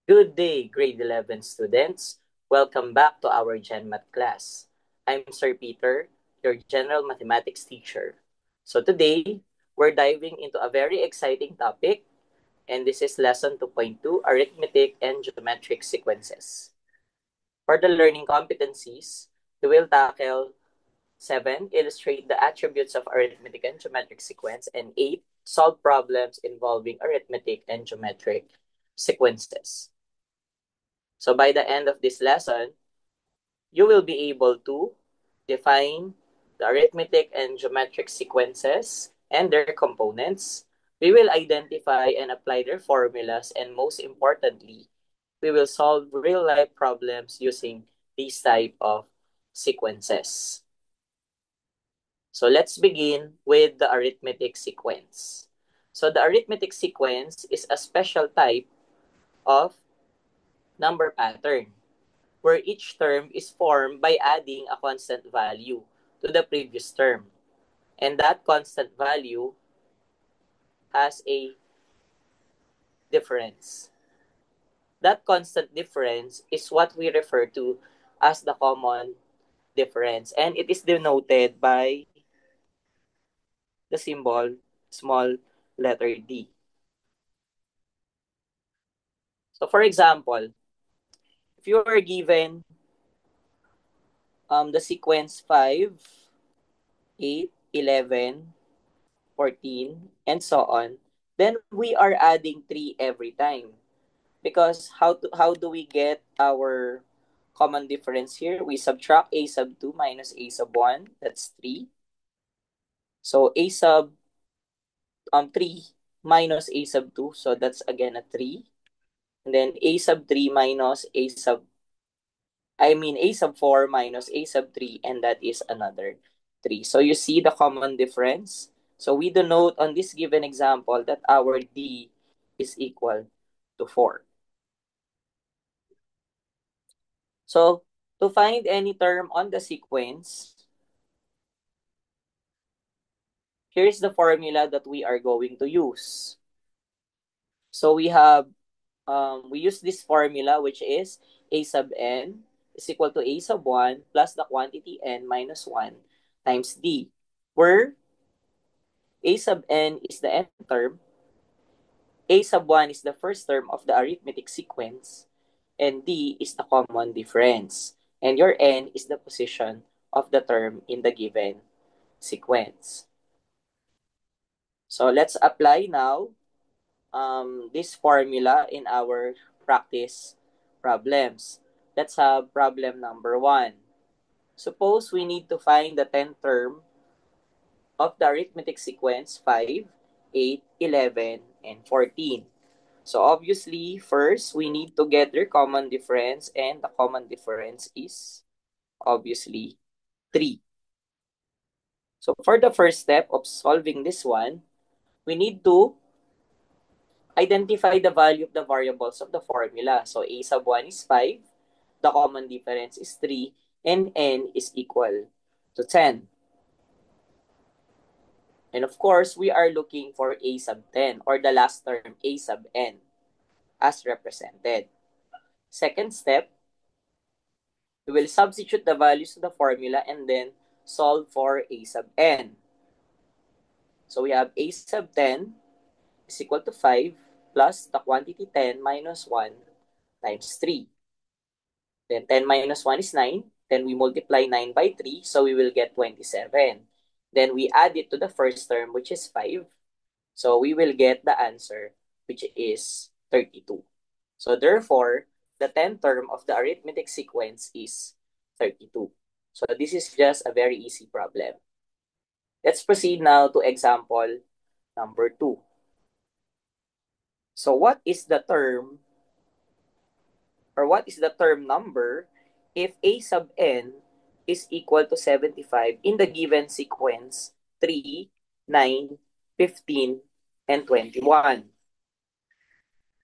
Good day, grade 11 students. Welcome back to our Gen Math class. I'm Sir Peter, your general mathematics teacher. So today, we're diving into a very exciting topic, and this is lesson 2.2, arithmetic and geometric sequences. For the learning competencies, we will tackle 7, illustrate the attributes of arithmetic and geometric sequence, and 8, solve problems involving arithmetic and geometric sequences. So by the end of this lesson, you will be able to define the arithmetic and geometric sequences and their components. We will identify and apply their formulas, and most importantly, we will solve real-life problems using these type of sequences. So let's begin with the arithmetic sequence. So the arithmetic sequence is a special type of number pattern where each term is formed by adding a constant value to the previous term. And that constant value has a difference. That constant difference is what we refer to as the common difference. And it is denoted by the symbol small letter d. So for example, if you are given the sequence 5, 8, 11, 14, and so on, then we are adding 3 every time. Because how do we get our common difference here? We subtract a sub 2 minus a sub 1. That's 3. So a sub 3 minus a sub 2. So that's again a 3. And then a sub 3 minus a sub 4 minus a sub 3. And that is another 3. So you see the common difference. So we denote on this given example that our d is equal to 4. So, to find any term on the sequence, here's the formula that we are going to use. So, we use this formula, which is a sub n is equal to a sub 1 plus the quantity n minus 1 times d, where a sub n is the nth term, a sub 1 is the first term of the arithmetic sequence, and d is the common difference. And your n is the position of the term in the given sequence. So let's apply now this formula in our practice problems. Let's have problem number 1. Suppose we need to find the 10th term of the arithmetic sequence 5, 8, 11, and 14. So obviously, first, we need to get their common difference, and the common difference is obviously 3. So for the first step of solving this one, we need to identify the value of the variables of the formula. So a sub 1 is 5, the common difference is 3, and n is equal to 10. And of course, we are looking for a sub 10 or the last term, a sub n, as represented. Second step, we will substitute the values of the formula and then solve for a sub n. So we have a sub 10 is equal to 5 plus the quantity 10 minus 1 times 3. Then 10 minus 1 is 9. Then we multiply 9 by 3, so we will get 27. Then we add it to the first term, which is 5. So we will get the answer, which is 32. So therefore, the 10th term of the arithmetic sequence is 32. So this is just a very easy problem. Let's proceed now to example number 2. So what is the term number if a sub n is equal to 75 in the given sequence 3, 9, 15, and 21?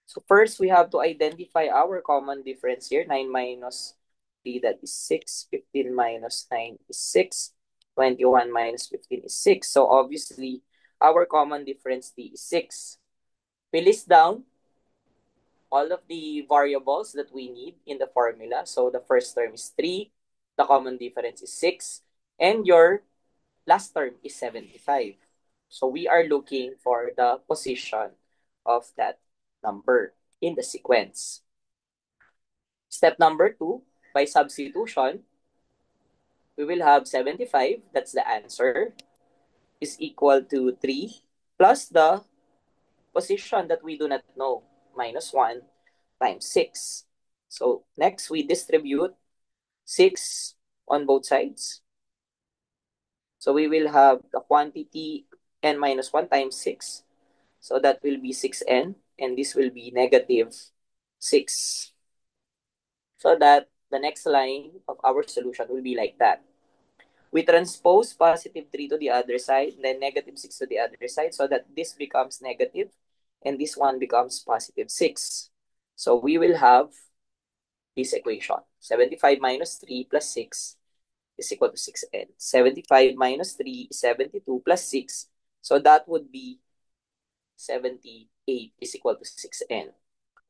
So first, we have to identify our common difference here. 9 minus 3, that is 6. 15 minus 9 is 6. 21 minus 15 is 6. So obviously, our common difference D is 6. We list down all of the variables that we need in the formula. So the first term is 3, the common difference is 6, and your last term is 75. So we are looking for the position of that number in the sequence. Step number 2, by substitution, we will have 75, that's the answer, is equal to 3 plus the position that we do not know, minus 1 times 6. So next, we distribute 6 on both sides. So we will have the quantity n minus 1 times 6. So that will be 6n, and this will be negative 6. So that the next line of our solution will be like that. We transpose positive 3 to the other side, then negative 6 to the other side, so that this becomes negative, and this one becomes positive 6. So we will have this equation. 75 minus 3 plus 6 is equal to 6n. 75 minus 3 is 72 plus 6. So that would be 78 is equal to 6n.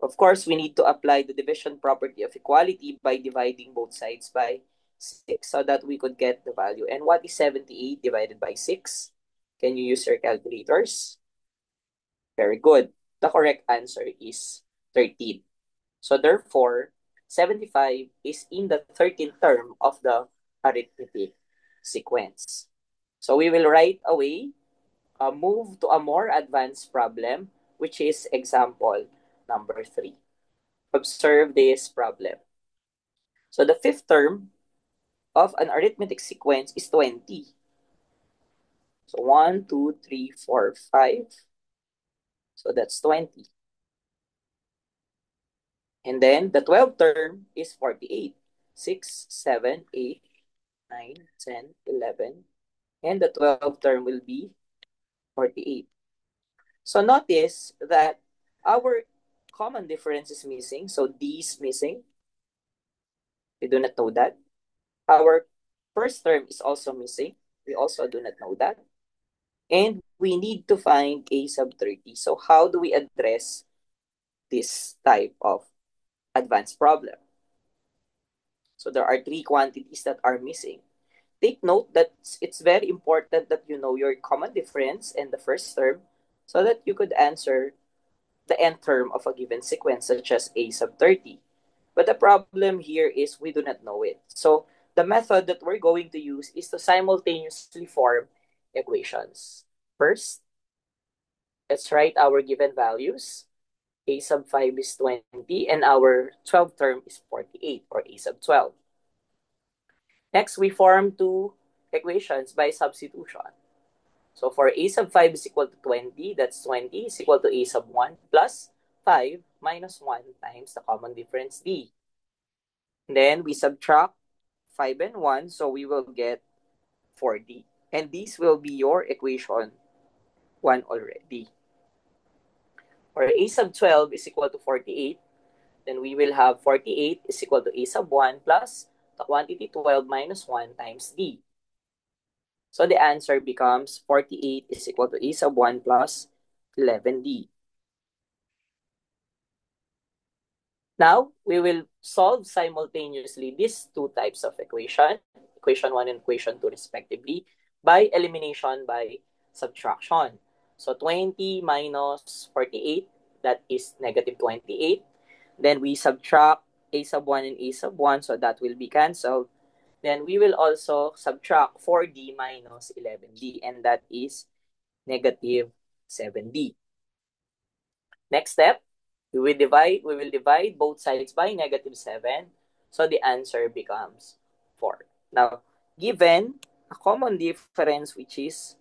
Of course, we need to apply the division property of equality by dividing both sides by 6 so that we could get the value. And what is 78 divided by 6? Can you use your calculators? Very good. The correct answer is 13. So therefore, 75 is in the 13th term of the arithmetic sequence. So we will right away move to a more advanced problem, which is example number 3. Observe this problem. So the fifth term of an arithmetic sequence is 20. So 1, 2, 3, 4, 5. So that's 20. And then the 12th term is 48. 6, 7, 8, 9, 10, 11. And the 12th term will be 48. So notice that our common difference is missing. So D is missing. We do not know that. Our first term is also missing. We also do not know that. And we need to find A sub 30. So how do we address this type of advanced problem? So there are 3 quantities that are missing. Take note that it's very important that you know your common difference and the first term so that you could answer the nth term of a given sequence, such as A sub 30. But the problem here is we do not know it. So the method that we're going to use is to simultaneously form equations. First, let's write our given values. A sub 5 is 20 and our 12th term is 48, or A sub 12. Next, we form 2 equations by substitution. So for A sub 5 is equal to 20, that's 20 is equal to A sub 1 plus 5 minus 1 times the common difference D. And then we subtract 5 and 1, so we will get 4D. And this will be your equation 1 already. For A sub 12 is equal to 48, then we will have 48 is equal to A sub 1 plus the quantity 12 minus 1 times D. So the answer becomes 48 is equal to A sub 1 plus 11D. Now, we will solve simultaneously these 2 types of equation 1 and equation 2 respectively, by elimination by subtraction. So 20 minus 48, that is negative 28. Then we subtract A sub 1 and A sub 1, so that will be cancelled. Then we will also subtract 4D minus 11D, and that is negative 7D. Next step, we will divide both sides by negative 7, so the answer becomes 4. Now, given a common difference which is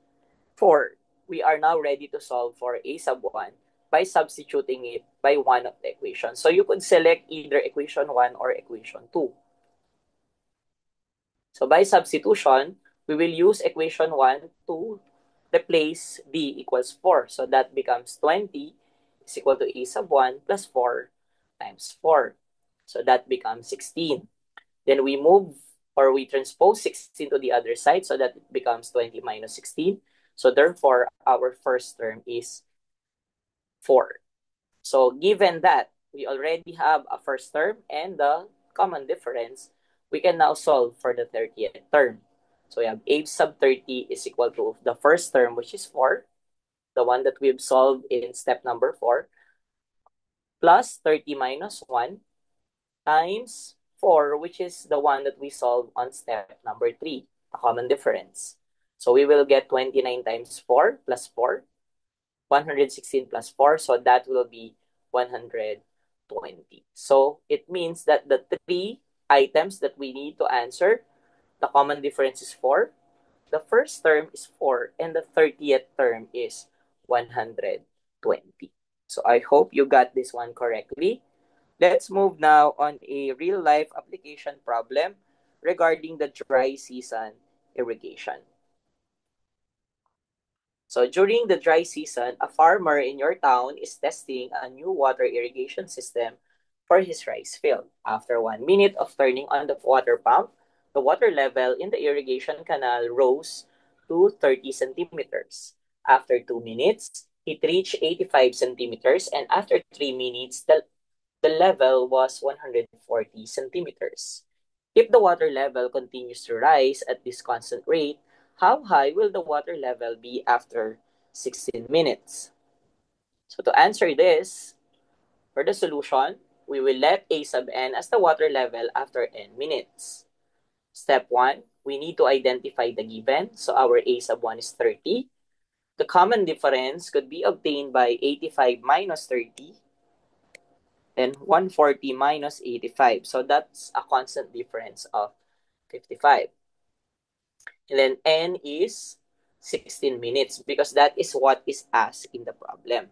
4, we are now ready to solve for A sub 1 by substituting it by one of the equations. So you could select either equation 1 or equation 2. So by substitution, we will use equation 1 to replace D equals 4. So that becomes 20 is equal to A sub 1 plus 4 times 4. So that becomes 16. Then we move, or we transpose 16 to the other side, so that it becomes 20 minus 16. So therefore, our first term is 4. So given that we already have a first term and the common difference. We can now solve for the 30th term. So we have a sub 30 is equal to the first term, which is 4, the one that we've solved in step number 4, plus 30 minus 1 times 4, which is the one that we solved on step number 3, the common difference. So we will get 29 times 4 plus 4, 116 plus 4, so that will be 120. So it means that the three items that we need to answer, the common difference is 4, the first term is 4, and the 30th term is 120. So I hope you got this one correctly. Let's move now on a real-life application problem regarding the dry season irrigation. So during the dry season, a farmer in your town is testing a new water irrigation system for his rice field. After 1 minute of turning on the water pump, the water level in the irrigation canal rose to 30 centimeters. After 2 minutes, it reached 85 centimeters, and after 3 minutes, the level was 140 centimeters. If the water level continues to rise at this constant rate, how high will the water level be after 16 minutes? So to answer this, for the solution, we will let A sub n as the water level after n minutes. Step 1, we need to identify the given. So our A sub 1 is 30. The common difference could be obtained by 85 minus 30 and 140 minus 85. So that's a constant difference of 55. And then n is 16 minutes because that is what is asked in the problem.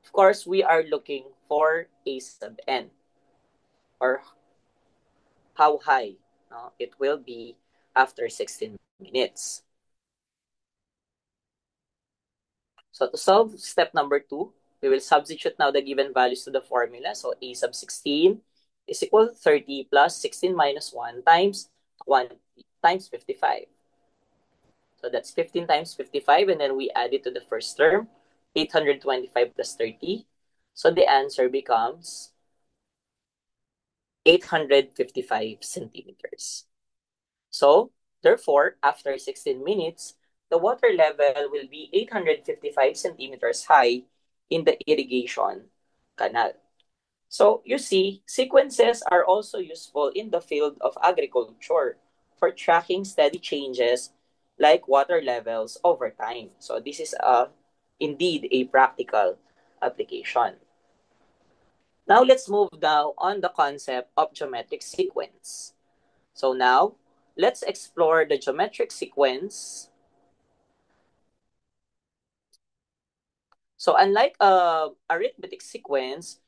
Of course, we are looking for A sub n, or how high it will be after 16 minutes. So to solve step number 2, we will substitute now the given values to the formula. So A sub 16 is equal to 30 plus 16 minus 1 times 1 times 55. So that's 15 times 55, and then we add it to the first term, 825 plus 30. So the answer becomes 855 centimeters. So, therefore, after 16 minutes, the water level will be 855 centimeters high in the irrigation canal. So, you see, sequences are also useful in the field of agriculture for tracking steady changes like water levels over time. So, this is indeed a practical application. Now, let's move now on the concept of geometric sequence. So now, let's explore the geometric sequence. So unlike arithmetic sequence,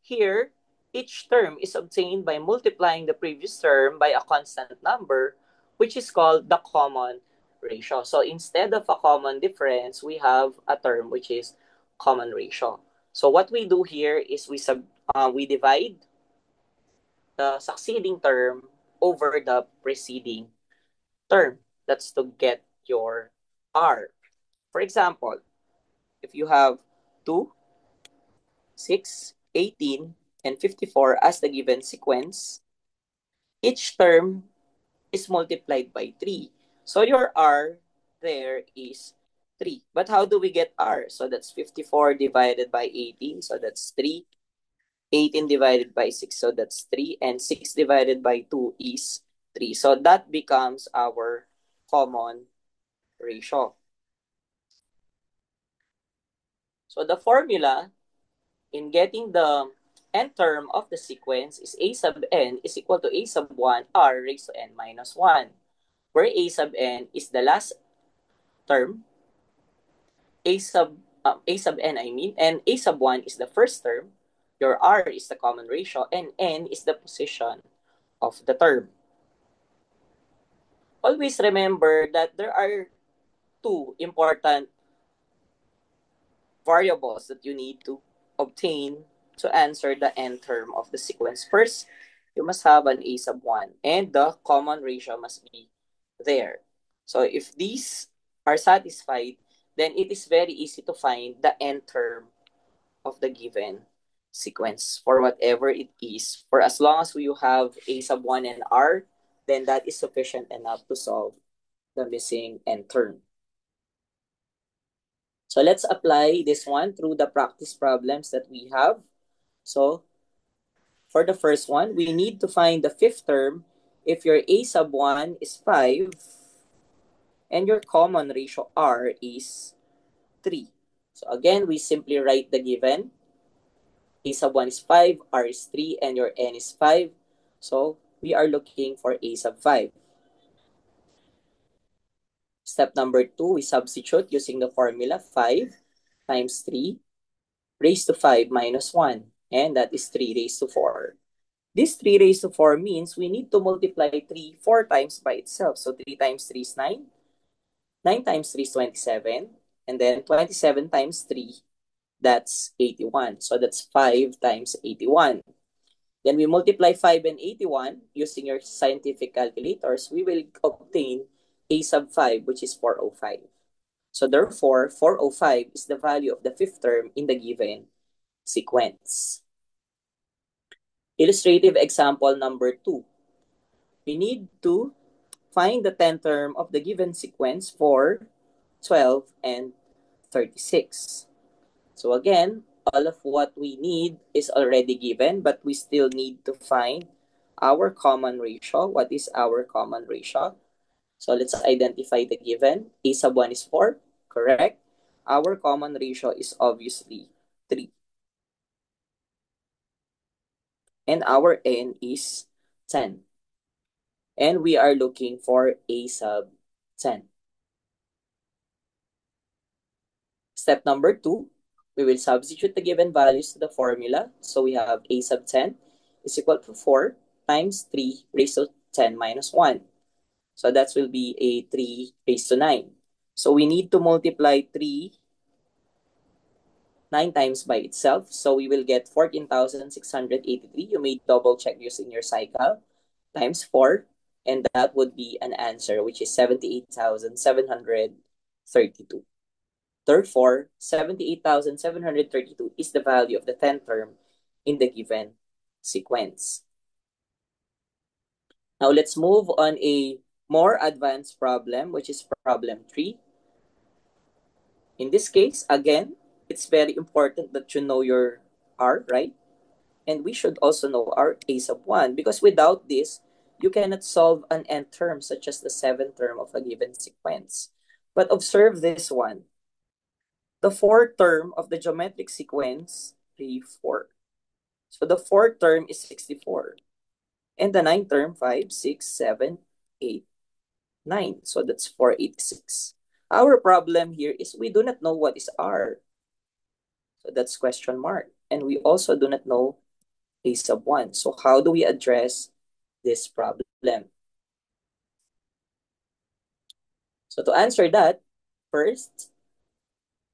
here, each term is obtained by multiplying the previous term by a constant number, which is called the common ratio. So instead of a common difference, we have a term which is common ratio. So what we do here is we divide the succeeding term over the preceding term. That's to get your R. For example, if you have 2, 6, 18, and 54 as the given sequence, each term is multiplied by 3. So your R there is 3. But how do we get R? So that's 54 divided by 18, so that's 3. 18 divided by 6, so that's 3. And 6 divided by 2 is 3. So that becomes our common ratio. So the formula in getting the n term of the sequence is a sub n is equal to a sub 1 r raised to n minus 1, where a sub n is the last term, a sub n I mean, and a sub 1 is the first term, your r is the common ratio, and n is the position of the term. Always remember that there are two important variables that you need to obtain to answer the n term of the sequence. First, you must have an a sub 1 and the common ratio must be there. So if these are satisfied, then it is very easy to find the n term of the given sequence for whatever it is. For as long as you have a sub 1 and r, then that is sufficient enough to solve the missing n term. So let's apply this one through the practice problems that we have. So for the first one, we need to find the fifth term if your a sub 1 is 5 and your common ratio r is 3. So again, we simply write the given. A sub 1 is 5, r is 3, and your n is 5. So we are looking for a sub 5. Step number 2, we substitute using the formula 5 times 3 raised to 5 minus 1. And that is 3 raised to 4. This 3 raised to 4 means we need to multiply 3 4 times by itself. So 3 times 3 is 9. 9 times 3 is 27. And then 27 times 3, that's 81. So that's 5 times 81. Then we multiply 5 and 81 using your scientific calculators. We will obtain a sub 5, which is 405. So therefore, 405 is the value of the fifth term in the given sequence. Illustrative example number 2. We need to find the 10th term of the given sequence for 12 and 36. So again, all of what we need is already given, but we still need to find our common ratio. What is our common ratio? So let's identify the given. A sub 1 is 4, correct? Our common ratio is obviously 3. And our n is 10. And we are looking for a sub 10. Step number 2, we will substitute the given values to the formula. So we have a sub 10 is equal to 4 times 3 raised to 10 minus 1. So that will be a 3 raised to 9. So we need to multiply 3 9 times by itself. So we will get 14,683. You may double check using your cycle times 4. And that would be an answer, which is 78,732. Therefore, 78,732 is the value of the 10th term in the given sequence. Now let's move on a more advanced problem, which is problem 3. In this case, again, it's very important that you know your R, right? And we should also know our A sub 1 because without this, you cannot solve an n term such as the 7th term of a given sequence. But observe this one. The 4th term of the geometric sequence, 3, 4. So the 4th term is 64. And the 9th term, 5, 6, 7, 8, 9. So that's 486. Our problem here is we do not know what is R. So that's question mark. And we also do not know A sub 1. So how do we address this problem? So to answer that, first,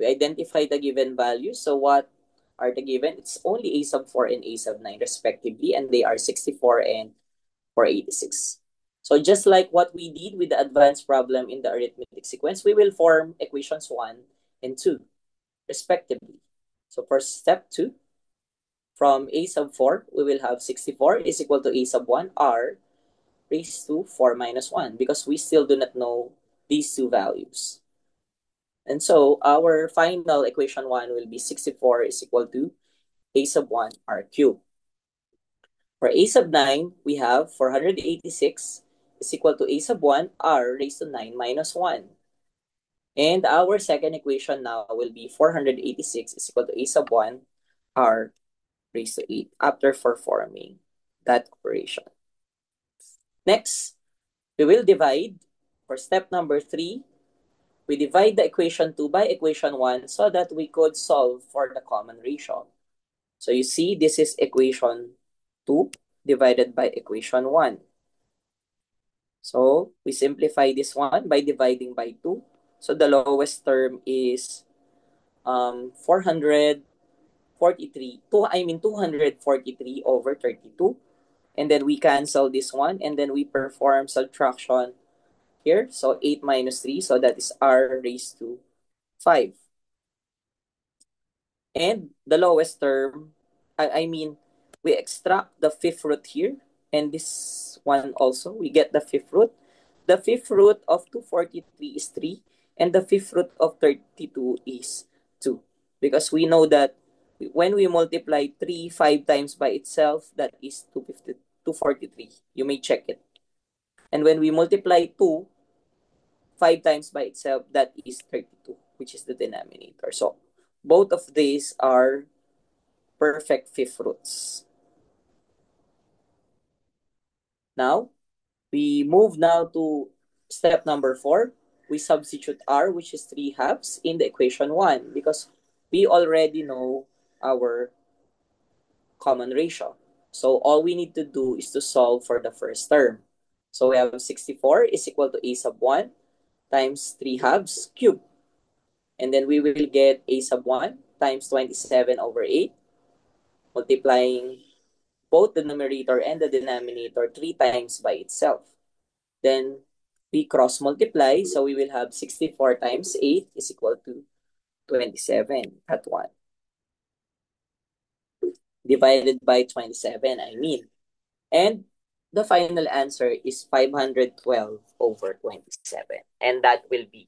we identify the given values. So what are the given? It's only A sub 4 and A sub 9 respectively, and they are 64 and 486. So just like what we did with the advanced problem in the arithmetic sequence, we will form equations 1 and 2 respectively. So for step 2, from A sub 4, we will have 64 is equal to A sub 1 r raised to 4 minus 1 because we still do not know these two values. And so our final equation 1 will be 64 is equal to A sub 1 r cubed. For A sub 9, we have 486 is equal to A sub 1 r raised to 9 minus 1. And our second equation now will be 486 is equal to A sub 1 r raised to 8 after performing that operation. Next, we will divide. For step number 3, we divide the equation 2 by equation 1 so that we could solve for the common ratio. So you see, this is equation 2 divided by equation 1. So we simplify this one by dividing by 2. So the lowest term is 243 over 32. And then we cancel this one and then we perform subtraction here. So 8 minus 3, so that is r raised to 5. And the lowest term, I mean, we extract the fifth root here, and this one also, we get the fifth root. The fifth root of 243 is 3, and the fifth root of 32 is 2. Because we know that when we multiply 3 5 times by itself, that is 243. You may check it. And when we multiply 2 5 times by itself, that is 32, which is the denominator. So both of these are perfect fifth roots. Now, we move now to step number 4. We substitute r, which is 3 halves, in the equation 1 because we already know our common ratio. So all we need to do is to solve for the first term. So we have 64 is equal to a sub 1 times 3 halves cubed. And then we will get a sub 1 times 27 over 8, multiplying both the numerator and the denominator 3 times by itself. Then we cross multiply, so we will have 64 times 8 is equal to 27 at 1. Divided by 27, I mean. And the final answer is 512 over 27. And that will be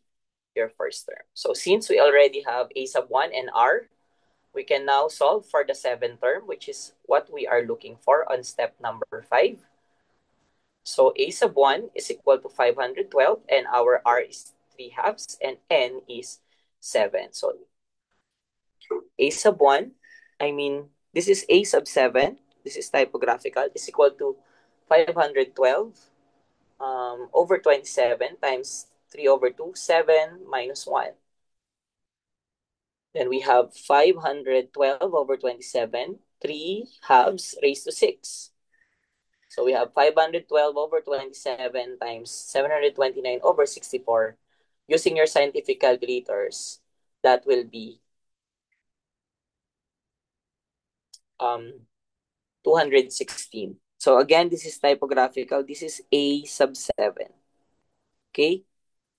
your first term. So since we already have a sub 1 and r, we can now solve for the seventh term, which is what we are looking for on step number 5. So a sub 1 is equal to 512 and our r is 3 halves and n is 7. So a sub 1, I mean, this is a sub 7, this is typographical, is equal to 512 over 27 times 3 over 2, 7 minus 1. Then we have 512 over 27, 3 halves raised to 6. So we have 512 over 27 times 729 over 64. Using your scientific calculators, that will be 216. So again, this is typographical. This is A sub 7. Okay?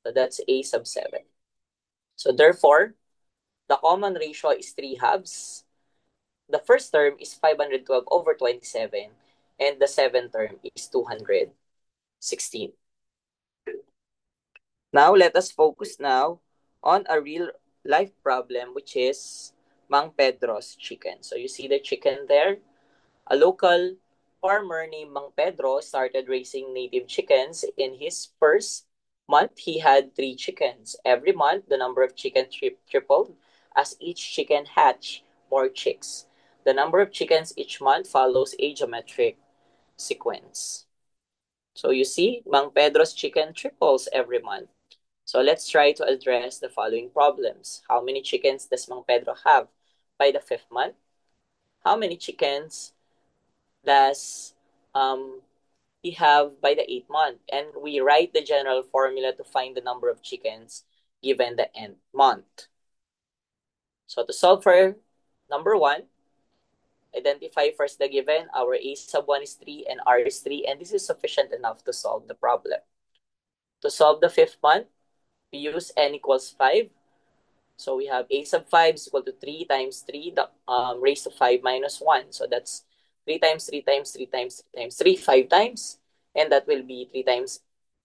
So that's A sub 7. So therefore, the common ratio is 3 halves. The first term is 512 over 27. And the seventh term is 216. Now, let us focus now on a real life problem, which is Mang Pedro's chicken. So you see the chicken there? A local farmer named Mang Pedro started raising native chickens. In his first month, he had 3 chickens. Every month, the number of chickens tripled as each chicken hatched more chicks. The number of chickens each month follows a geometric sequence. So you see, Mang Pedro's chicken triples every month. So let's try to address the following problems. How many chickens does Mang Pedro have by the 5th month? How many chickens does he have by the 8th month? And we write the general formula to find the number of chickens given the nth month. So to solve for number 1, identify first the given. Our a sub 1 is 3 and r is 3, and this is sufficient enough to solve the problem. To solve the 5th month, we use n equals 5. So we have a sub 5 is equal to 3 times 3 raised to 5 minus 1. So that's 3 times 3 times 3 times 3 times 3, 5 times. And that will be 3 times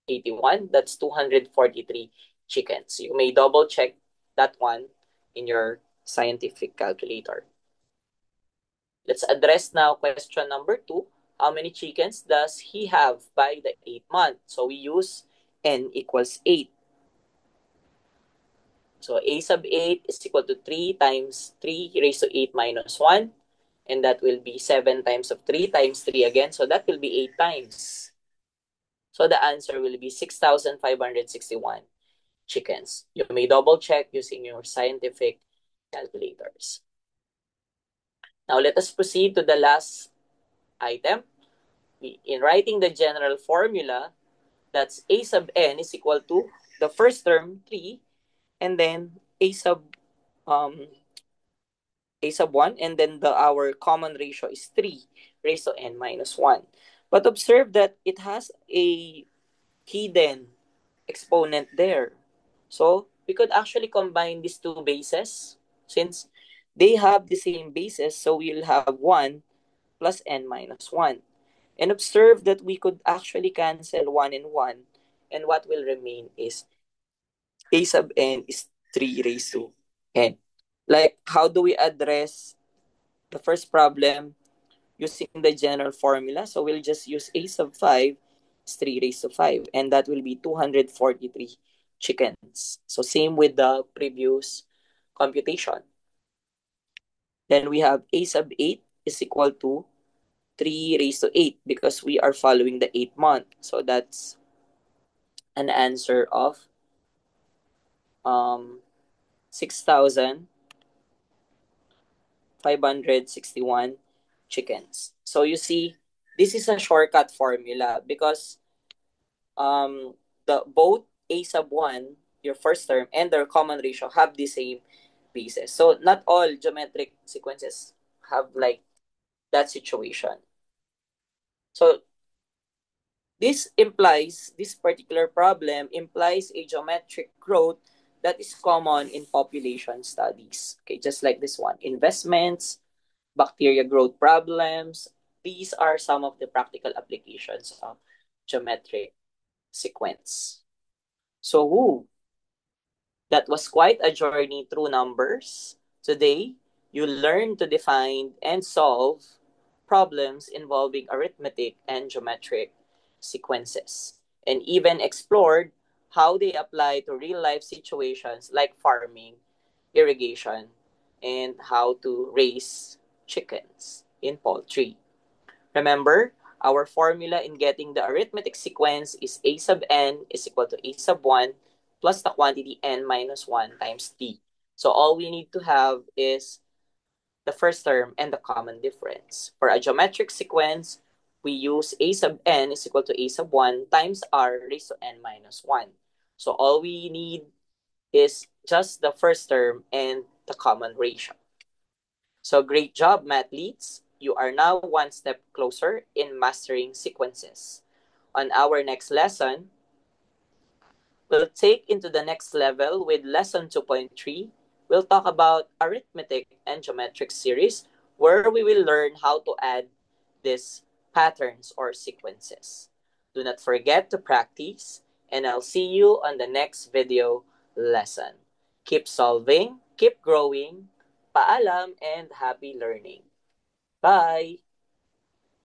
81. That's 243 chickens. You may double check that one in your scientific calculator. Let's address now question number 2. How many chickens does he have by the 8th month? So we use n equals 8. So a sub 8 is equal to 3 times 3 raised to 8 minus 1. And that will be 7 times of 3 times 3 again. So that will be 8 times. So the answer will be 6,561 chickens. You may double check using your scientific calculators. Now let us proceed to the last item. In writing the general formula, that's a sub n is equal to the first term 3 and then um a sub 1 and then our common ratio is 3 raised to n minus 1. But observe that it has a hidden exponent there. So we could actually combine these two bases since They have the same basis, so we'll have 1 plus n minus 1. And observe that we could actually cancel 1 and 1, and what will remain is a sub n is 3 raised to n. Like, how do we address the first problem using the general formula? So we'll just use a sub 5 is 3 raised to 5, and that will be 243 chickens. So same with the previous computation. Then we have a sub 8 is equal to 3 raised to 8 because we are following the 8th month. So that's an answer of 6,561 chickens. So you see, this is a shortcut formula because the both a sub 1, your first term, and their common ratio have the same basis. So not all geometric sequences have like that situation. So this particular problem implies a geometric growth that is common in population studies. Okay, just like this one. Investments, bacteria growth problems, these are some of the practical applications of geometric sequence. So, that was quite a journey through numbers. Today, you learn to define and solve problems involving arithmetic and geometric sequences, and even explored how they apply to real life situations like farming, irrigation, and how to raise chickens in poultry. Remember, our formula in getting the arithmetic sequence is a sub n is equal to a sub 1 plus the quantity n minus 1 times t. So all we need to have is the first term and the common difference. For a geometric sequence, we use a sub n is equal to a sub 1 times r raised to n minus 1. So all we need is just the first term and the common ratio. So great job, mathletes. You are now one step closer in mastering sequences. On our next lesson, we'll take into the next level with lesson 2.3. We'll talk about arithmetic and geometric series, where we will learn how to add these patterns or sequences. Do not forget to practice, and I'll see you on the next video lesson. Keep solving, keep growing. Paalam and happy learning. Bye!